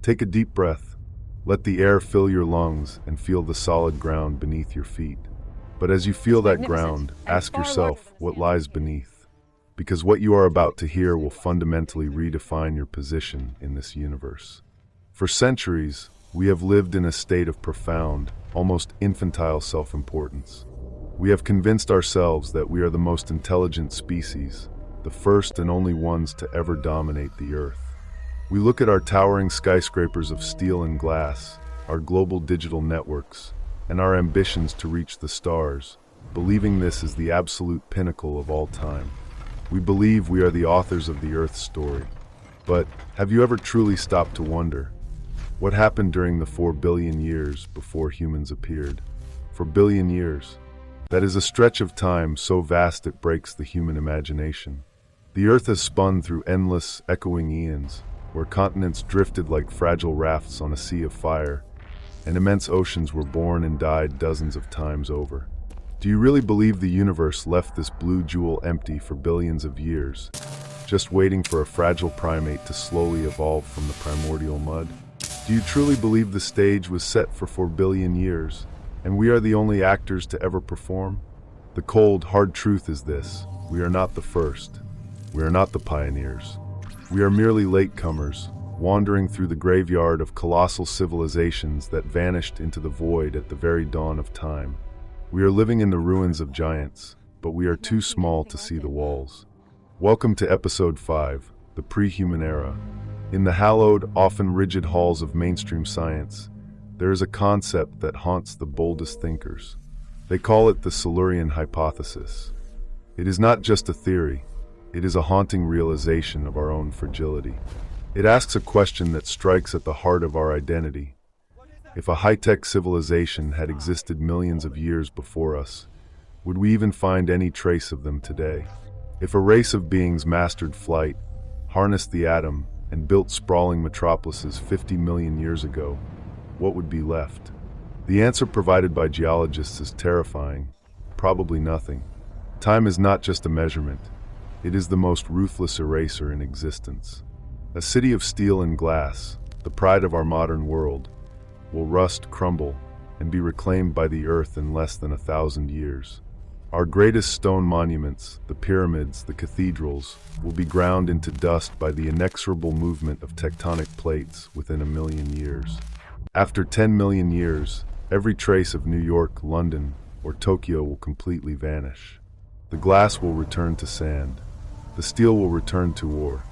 Take a deep breath. Let the air fill your lungs and feel the solid ground beneath your feet. But as you feel that ground, ask yourself what lies beneath. Because what you are about to hear will fundamentally redefine your position in this universe. For centuries, we have lived in a state of profound, almost infantile self-importance. We have convinced ourselves that we are the most intelligent species, the first and only ones to ever dominate the Earth. We look at our towering skyscrapers of steel and glass, our global digital networks, and our ambitions to reach the stars, believing this is the absolute pinnacle of all time. We believe we are the authors of the Earth's story. But have you ever truly stopped to wonder? What happened during the 4 billion years before humans appeared? 4 billion years. That is a stretch of time so vast it breaks the human imagination. The Earth has spun through endless, echoing eons, where continents drifted like fragile rafts on a sea of fire, and immense oceans were born and died dozens of times over. Do you really believe the universe left this blue jewel empty for billions of years, just waiting for a fragile primate to slowly evolve from the primordial mud? Do you truly believe the stage was set for 4 billion years, and we are the only actors to ever perform? The cold, hard truth is this: we are not the first. We are not the pioneers. We are merely latecomers, wandering through the graveyard of colossal civilizations that vanished into the void at the very dawn of time. We are living in the ruins of giants, but we are too small to see the walls. Welcome to Episode 5, the Pre-Human Era. In the hallowed, often rigid halls of mainstream science, there is a concept that haunts the boldest thinkers. They call it the Silurian hypothesis. It is not just a theory. It is a haunting realization of our own fragility. It asks a question that strikes at the heart of our identity. If a high-tech civilization had existed millions of years before us, would we even find any trace of them today? If a race of beings mastered flight, harnessed the atom, and built sprawling metropolises 50 million years ago, what would be left? The answer provided by geologists is terrifying. Probably nothing. Time is not just a measurement. It is the most ruthless eraser in existence. A city of steel and glass, the pride of our modern world, will rust, crumble, and be reclaimed by the earth in less than 1,000 years. Our greatest stone monuments, the pyramids, the cathedrals, will be ground into dust by the inexorable movement of tectonic plates within 1 million years. After 10 million years, every trace of New York, London, or Tokyo will completely vanish. The glass will return to sand. The steel will return to ore.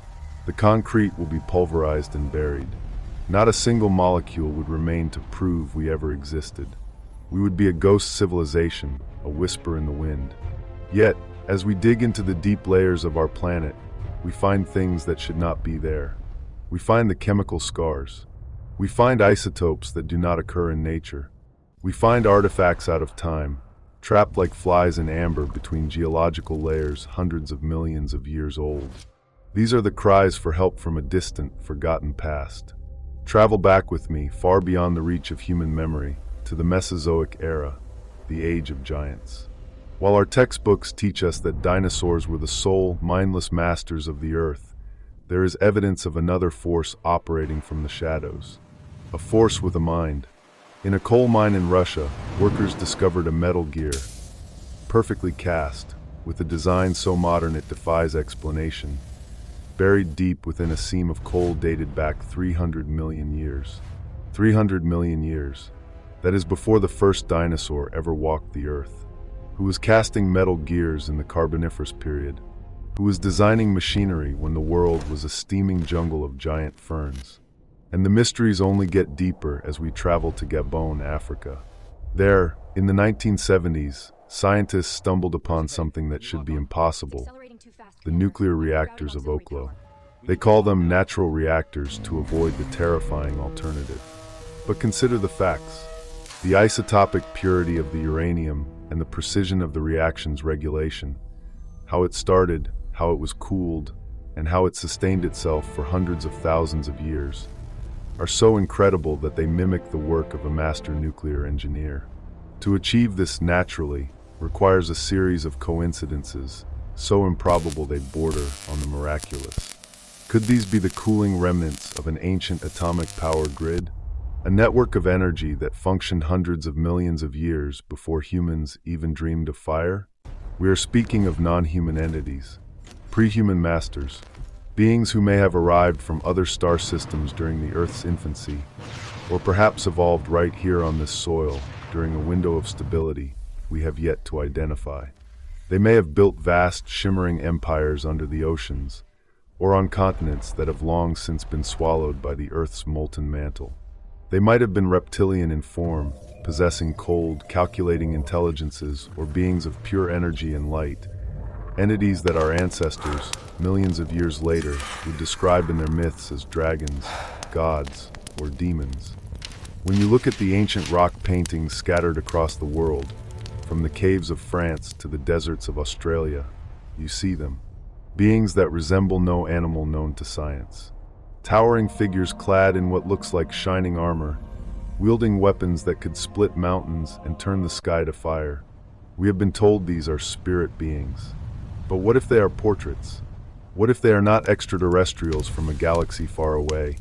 The concrete will be pulverized and buried. Not a single molecule would remain to prove we ever existed. We would be a ghost civilization, a whisper in the wind. Yet, as we dig into the deep layers of our planet, we find things that should not be there. We find the chemical scars. We find isotopes that do not occur in nature. We find artifacts out of time, trapped like flies in amber between geological layers hundreds of millions of years old. These are the cries for help from a distant, forgotten past. Travel back with me, far beyond the reach of human memory, to the Mesozoic era, the age of giants. While our textbooks teach us that dinosaurs were the sole, mindless masters of the earth, there is evidence of another force operating from the shadows. A force with a mind. In a coal mine in Russia, workers discovered a metal gear, perfectly cast, with a design so modern it defies explanation, buried deep within a seam of coal dated back 300 million years. 300 million years. That is before the first dinosaur ever walked the earth. Who was casting metal gears in the Carboniferous period? Who was designing machinery when the world was a steaming jungle of giant ferns? And the mysteries only get deeper as we travel to Gabon, Africa. There, in the 1970s, scientists stumbled upon something that should be impossible: the nuclear reactors of Oklo. They call them natural reactors to avoid the terrifying alternative. But consider the facts. The isotopic purity of the uranium and the precision of the reaction's regulation. How it started, how it was cooled, and how it sustained itself for hundreds of thousands of years are so incredible that they mimic the work of a master nuclear engineer. To achieve this naturally requires a series of coincidences so improbable they border on the miraculous. Could these be the cooling remnants of an ancient atomic power grid? A network of energy that functioned hundreds of millions of years before humans even dreamed of fire? We are speaking of non-human entities, pre-human masters, beings who may have arrived from other star systems during the Earth's infancy, or perhaps evolved right here on this soil during a window of stability we have yet to identify. They may have built vast, shimmering empires under the oceans, or on continents that have long since been swallowed by the Earth's molten mantle. They might have been reptilian in form, possessing cold, calculating intelligences, or beings of pure energy and light, entities that our ancestors, millions of years later, would describe in their myths as dragons, gods, or demons. When you look at the ancient rock paintings scattered across the world, from the caves of France to the deserts of Australia, you see them. Beings that resemble no animal known to science. Towering figures clad in what looks like shining armor, wielding weapons that could split mountains and turn the sky to fire. We have been told these are spirit beings. But what if they are portraits? What if they are not extraterrestrials from a galaxy far away,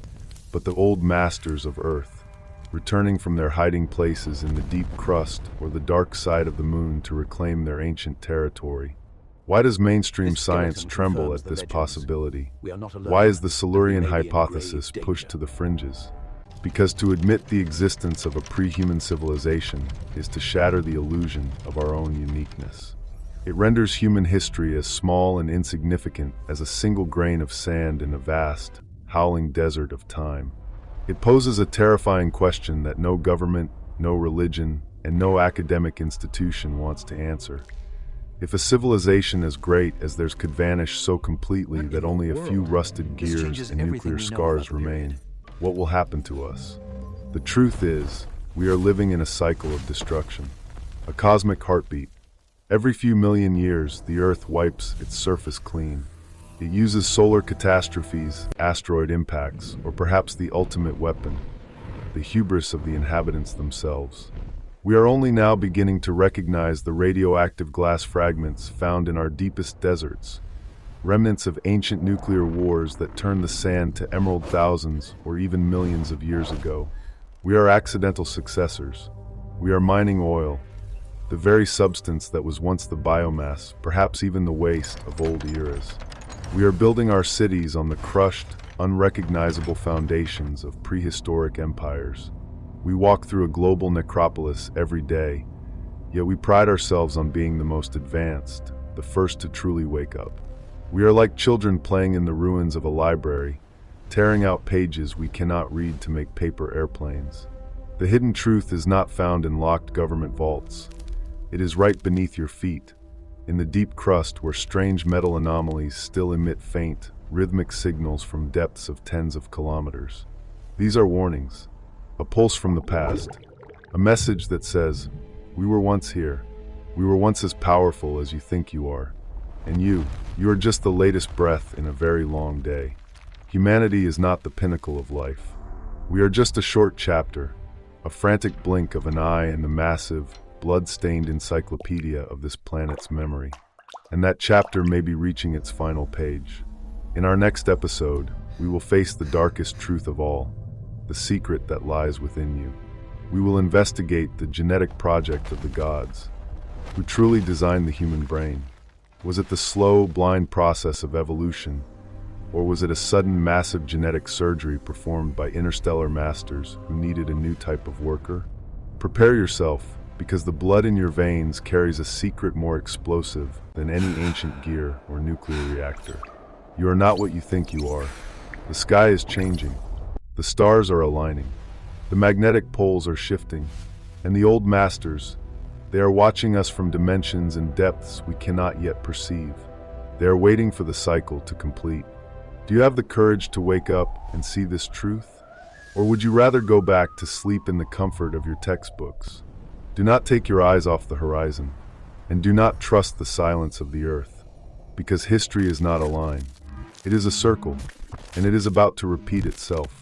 but the old masters of Earth, returning from their hiding places in the deep crust or the dark side of the moon to reclaim their ancient territory? Why does mainstream science tremble at this possibility? Why is the Silurian hypothesis pushed to the fringes? Because to admit the existence of a pre-human civilization is to shatter the illusion of our own uniqueness. It renders human history as small and insignificant as a single grain of sand in a vast, howling desert of time. It poses a terrifying question that no government, no religion, and no academic institution wants to answer. If a civilization as great as theirs could vanish so completely that only a few rusted gears and nuclear scars remain, what will happen to us? The truth is, we are living in a cycle of destruction, a cosmic heartbeat. Every few million years, the Earth wipes its surface clean. It uses solar catastrophes, asteroid impacts, or perhaps the ultimate weapon, the hubris of the inhabitants themselves. We are only now beginning to recognize the radioactive glass fragments found in our deepest deserts, remnants of ancient nuclear wars that turned the sand to emerald thousands or even millions of years ago. We are accidental successors. We are mining oil, the very substance that was once the biomass, perhaps even the waste of old eras. We are building our cities on the crushed, unrecognizable foundations of prehistoric empires. We walk through a global necropolis every day, yet we pride ourselves on being the most advanced, the first to truly wake up. We are like children playing in the ruins of a library, tearing out pages we cannot read to make paper airplanes. The hidden truth is not found in locked government vaults. It is right beneath your feet, in the deep crust where strange metal anomalies still emit faint, rhythmic signals from depths of tens of kilometers. These are warnings, a pulse from the past, a message that says, we were once here, we were once as powerful as you think you are, and you are just the latest breath in a very long day. Humanity is not the pinnacle of life. We are just a short chapter, a frantic blink of an eye in the massive, blood-stained encyclopedia of this planet's memory. And that chapter may be reaching its final page. In our next episode, we will face the darkest truth of all, the secret that lies within you. We will investigate the genetic project of the gods, who truly designed the human brain. Was it the slow, blind process of evolution, or was it a sudden, massive genetic surgery performed by interstellar masters who needed a new type of worker? Prepare yourself, because the blood in your veins carries a secret more explosive than any ancient gear or nuclear reactor. You are not what you think you are. The sky is changing. The stars are aligning. The magnetic poles are shifting. And the old masters, they are watching us from dimensions and depths we cannot yet perceive. They are waiting for the cycle to complete. Do you have the courage to wake up and see this truth? Or would you rather go back to sleep in the comfort of your textbooks? Do not take your eyes off the horizon, and do not trust the silence of the earth, because history is not a line. It is a circle, and it is about to repeat itself.